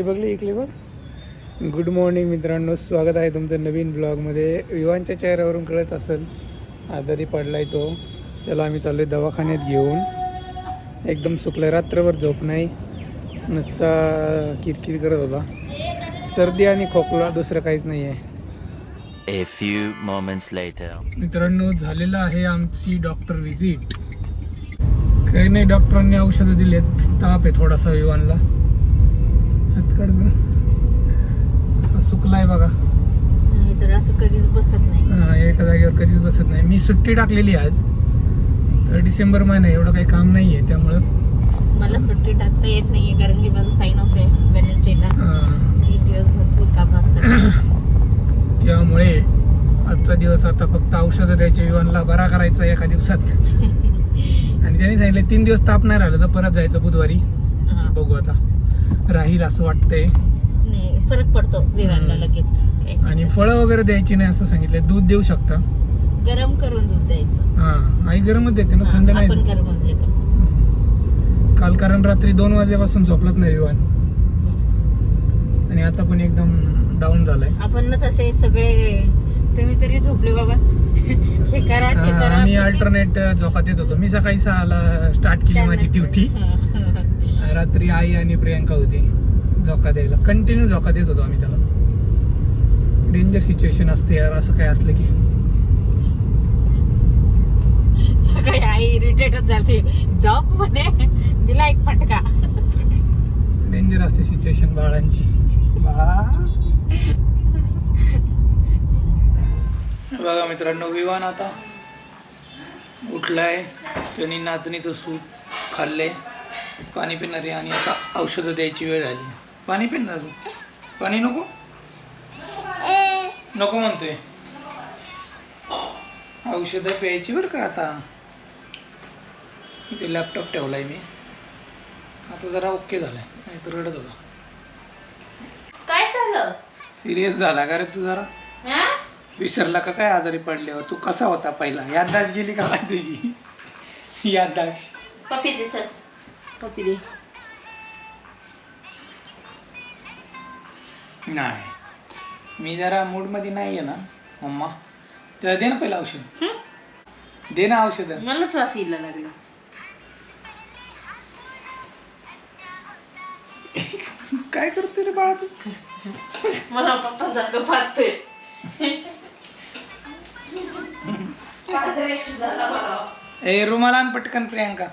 बघली इकली बघ. Good morning मित्रांनो, स्वागत आहे तुमचं नवीन ब्लॉगमध्ये. युवांच्या चेहऱ्यावरून कळत असेल आजारी पडलाय तो. त्याला आम्ही चाललोय दवाखान्यात घेऊन. एकदम सुकलाय, रात्रभर झोप नाही, नुसता किरकिर करत होता. सर्दी आणि खोकला, दुसरं काहीच नाही आहे. A few moments later. मित्रांनो, झालेलं आहे आमची डॉक्टर व्हिजिट. काही नाही, डॉक्टरांनी औषधं दिलेत. ताप आहे थोडासा विवानला. हातकड बरं असा सुकलाय बघा. नाही तर असं कधीच बसत नाही. एका जागेवर कधीच बसत नाही. मी सुट्टी टाकलेली आज, तर डिसेंबर महिना एवढं काही काम नाही आहे, त्यामुळं मला सुट्टी टाकता येत नाहीये कारण की माझं साइन ऑफ आहे वेडनेसडेला. 3 दिवस भरपूर काम असतात. त्यामुळे आजचा दिवस आता फक्त औषधं द्यायचे, विवानला बरा करायचा एका दिवसात. आणि त्यांनी सांगितलं 3 दिवस ताप नाही राहिलं तर परत जायचं बुधवारी. बघू आता, राहील असं वाटतंय. नाही, फरक पडतो विवानला लगेच. आणि फळं वगैरे द्यायची नाही असं सांगितलं. दूध देऊ शकता, गरम करून दूध द्यायचं. हा, आई गरमच देते ना, थंड नाही. आपण गरमच देतो. काल कारण रात्री 2 वाजल्यापासून झोपलत नाही विवान, आणि आता पण एकदम डाऊन झालाय. आपणच असे सगळे, तुम्ही तरी झोपले बाबा. हे करा ते करा. आम्ही अल्टरनेट झोका देत होतो. मी सकाळी 6ला स्टार्ट केली माझी ड्युटी. रात्री आई आणि प्रियांका होती झोका द्यायला. कंटिन्यू झोका देत होतो आम्ही त्याला. डेंजर सिच्युएशन असते यार असं काय असलं की. सगळे आई इरिटेटच झालते. जॉब म्हणे दिला एक फटका. डेंजर असते सिच्युएशन बाळांची. बाळा बघा मित्रांनो, विवान आता उठलाय. त्यांनी नाचणीचं सूप खाल्ले, पाणी पिणार आहे, आणि आता औषधं द्यायची वेळ झाली. पाणी पिणार तू? पाणी नको नको म्हणतोय. औषधं प्यायची बरं का. आता इथे लॅपटॉप ठेवलाय मी, आता जरा ओके झालाय, नाही तर रडत होता. काय झालं? सिरियस झाला का रे तू? जरा विसरला का काय आजारी पडल्यावर? तू कसा होता पहिला? याददाश्त गेली का काय तुझी? याददाश्त. पप्पी दे, चल पप्पी दे. नाही, मी जरा मूड मध्ये नाहीये ना मम्मा. त्याला दे ना पहिलं औषध. दे ना औषध. मलाच वास यायला लागला. काय करते रे बाळा तू? मला पप्पा सारखं पाहतोय. ए, रुमाला आण पटकन प्रियांका.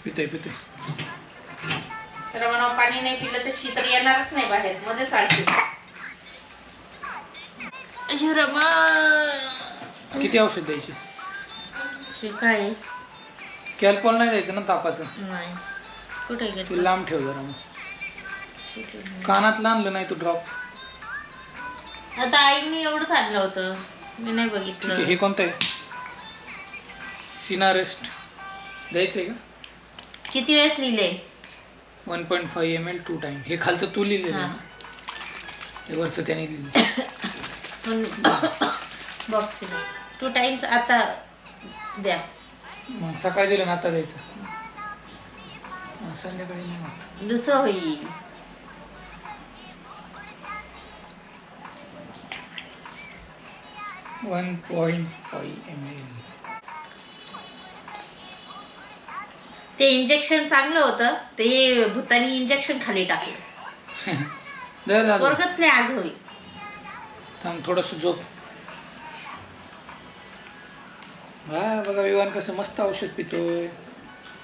पितोय पितोय. तर मला पाणी नाही पिलं तर शीतल येणारच नाही बाहेर, मध्ये चालते. किती औषध द्यायची? काय कॅल्पॉल नाही द्यायचं ना तापाचं? नाही. कुठे ते गेलं? लांब ठेव जरा. मग कानातलं आणलं नाही तू ड्रॉप? आता आईने एवढंच आणलं होतं, मी नाही बघितलं. हे कोणतं आहे? सिनारेस्ट द्यायचंय का? किती वेळेस लिहिले? 1.5 ml 2 टाइम. हे खालचं तू लिहिलेलं ना, हे वरचं त्याने लिहिलं. Box 2 times. आता द्या. मग सकाळी दिलं ना, आता द्यायचं. संध्याकाळी नाही होत. दुसरं होईल. ते इंजेक्शन चांगलं होतं, ते भूतानी इंजेक्शन खाली टाकलं. वर्गच लय आग होईल. थांब थोडंसं झोप. हा बघा विवान कसं मस्त औषध पितोय.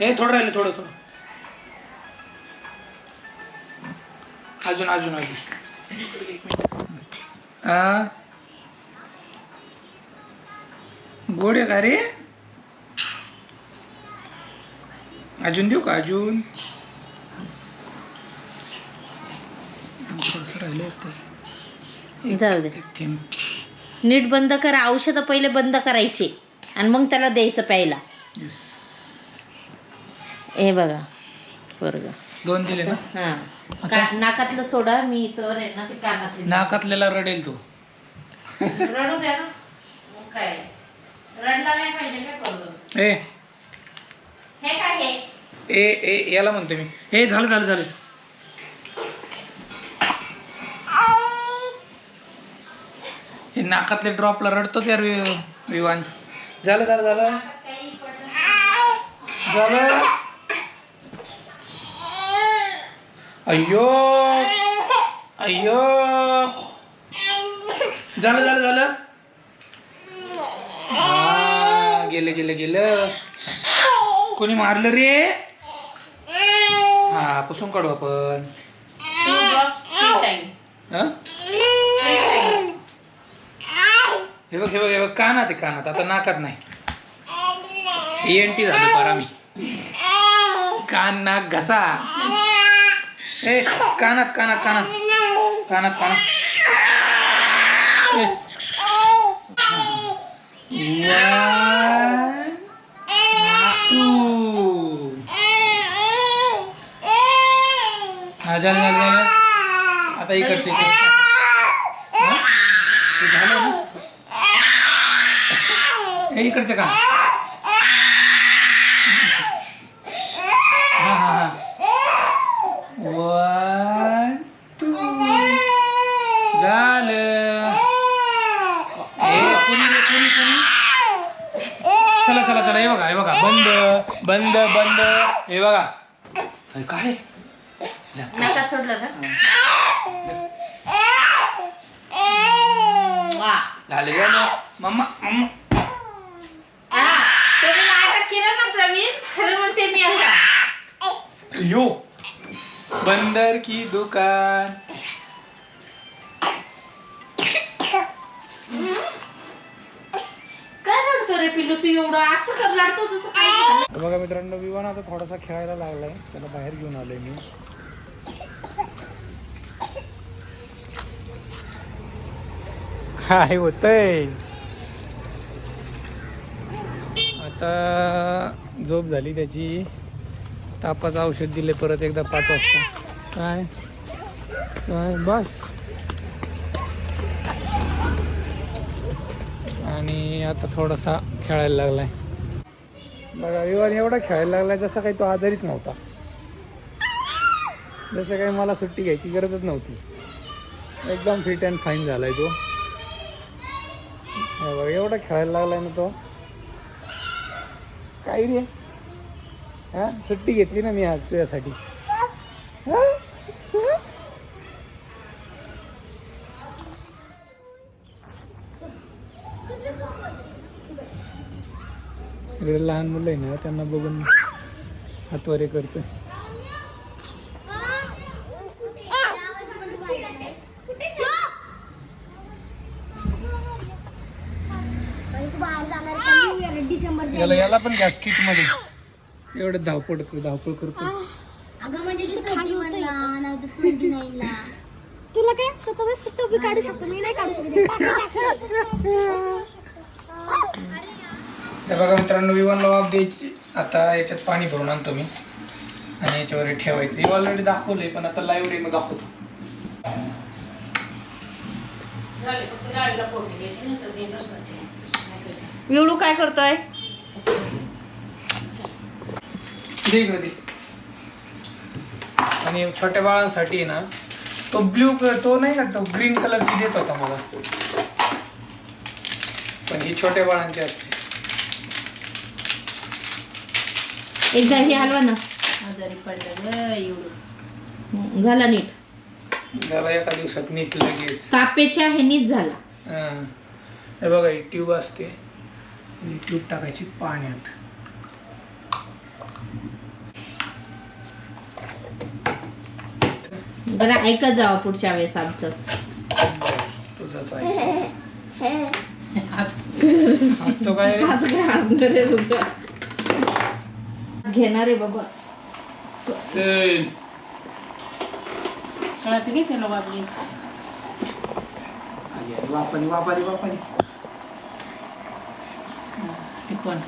हे थोडं राहिलं, थोडं थोडं अजून अजून अजून. हा गोड आहे का रे? अजून देऊ का? अजून थोडंसं राहिलं. जाऊ दे. नीट बंद करा. औषधं पहिले बंद करायचे आणि मग त्याला द्यायचं प्यायला. हे बघा बरं. 2 दिले ना? हा. नाकातलं सोडा. मी तर आहे ना ते कानातलं. नाकातल्याला रडेल तू. रडू द्या ना. काय रडला नाही पाहिजे काय प्रॉब्लेम. ए हे काय हे? ए ए याला म्हणतो मी. हे झालं झालं झालं. हे नाकातले ड्रॉपला रडतोच यार विवान. झालं झालं झालं झालं. अय्यो अय्यो. झालं झालं झालं. हा गेलं गेलं गेलं. कोणी मारलं रे? हा पुसून काढू आपण. 2 drops 3 time. हं? 3 time. हे बघ हे बघ हे बघ. कानात आहे कानात. आता नाकात नाही. ENT झालो पारा मी. कान नाक घसा. ए कानात कानात कानात कानात कानात. हा झालं झालं झालं. आता इकडचे झालं ना. हे इकडचे का. हा हा हा. 1 2 झालं. कोणी रे कोणी कोणी. चला चला चला. हे बघा हे बघा. बंद बंद बंद. हे बघा काय नाकात सोडलं ना. झाले ना मम्मा मम्मा. तुम्ही नाटक केलं ना प्रवीण. खरं म्हणते मी असा. यो बंदर की दुकान. काय रडतो रे पिल्लू तू एवढं असं कर रडतो जसं काय झालं? बघा मित्रांनो विवान आता थोडासा खेळायला लागलाय. त्याला बाहेर घेऊन आलोय मी. काय होतंय. आता झोप झाली त्याची. तापाचं औषध दिले परत एकदा 5 वाजता. काय काय बस. आणि आता थोडासा खेळायला लागलाय. बघा विवान एवढा खेळायला लागलाय जसं काही तो आजारीच नव्हता. जसं काही मला सुट्टी घ्यायची गरजच नव्हती. एकदम फिट अँड फाईन झालाय तो. बघा एवढा खेळायला लागलाय ना तो. काय रे. हा सुट्टी घेतली ना मी आज तुझ्यासाठी. इकडे लहान मुलं आहे ना त्यांना बघून हातवारे करतं. याला पण गॅस किट मध्ये एवढं धावपळ करतो. अगं म्हणजे 31 ला नाही तर 29 ला. तुला काय स्वतः मस्त टोपी काढू शकतो. मी नाही काढू शकत. हे बघा मित्रांनो विवानला वाफ द्यायची. आता याच्यात पाणी भरून आणतो मी आणि याच्यावर ठेवायचं. हे ऑलरेडी दाखवलंय पण आता लाईव्ह डेमो दाखवतो. विवडू काय करतोय. आणि छोट्या बाळांसाठी ना तो ब्ल्यू तो नाही का तो ग्रीन कलरची देत होता मला. पण ही छोट्या बाळांची असते. एकदा हे हलवा ना. आजारी पडलं ग एवढं. झाला नीट. जरा एका दिवसात नीट लगेच. तापेच्या ह्यानीच झाला. हे बघा ही ट्यूब असते. ट्यूब टाकायची पाण्यात. जरा ऐकत जावा पुढच्या वेळेस आमचं. तुझंच आहे. तो काय आज काय हसणार आहे तुझं. घेणार आहे बाबा. चल घेते बाबली. वापारी वापारी वापारी. ती पण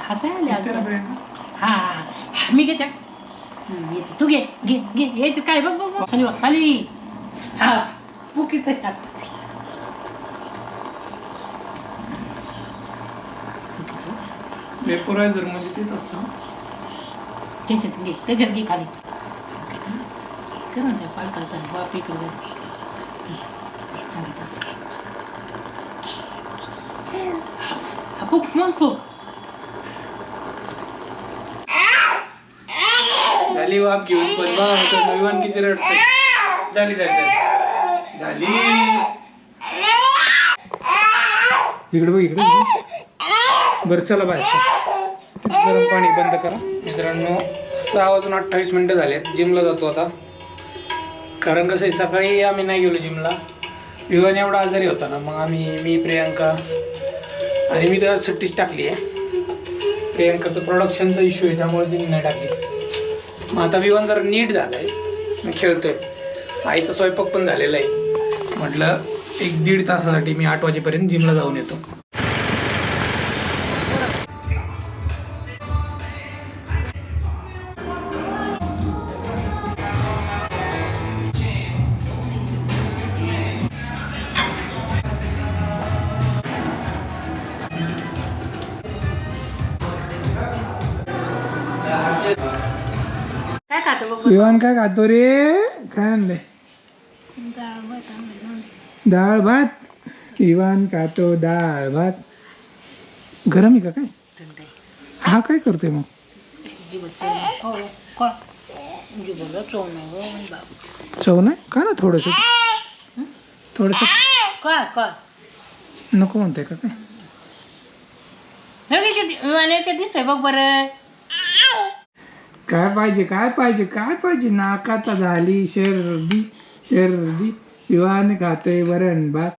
हसायला. हा मी घेते. तू घे घे घे यायचं काय बघ बघ खाली खाली. हा पुकीत वेपोरायझर म्हणजे तेच असतं ना. त्याच्यात घे खाली कर ना त्या पालकाचा बाप इकडे जाते फुक मग फुक झाली वाप घेऊन पण बा विवान किती रडते. झाली झाली झाली इकडे बघ इकडे बरं चला बाहेर गरम पाणी बंद करा. मित्रांनो 6:28 झाले. जिमला जातो आता. कारण कसं आहे सकाळी आम्ही नाही गेलो जिमला. विवान एवढा आजारी होता ना, मग मी प्रियांका आणि मी तर सुट्टीच टाकली आहे. प्रियांकाचं प्रोडक्शनचा इश्यू आहे त्यामुळे तिने नाही टाकली. मग आता विवान जरा नीट झालाय, मी खेळतोय. आईचा स्वयंपाक पण झालेला आहे. म्हटलं 1-1.5 तासासाठी मी 8 वाजेपर्यंत जिमला जाऊन येतो. काय खातो बघ विवान काय खातो रे? काय आणलंय? डाळ भात. विवान खातो डाळ भात. गरम आहे का काय? हा काय करतोय मग? चव नाही का ना थोडस थोडस नको म्हणतोय का काय? दिसतंय बघ बरं. काय पाहिजे काय पाहिजे काय पाहिजे? नाकात झाली सर्दी सर्दी. विवान खातोय वरण भात.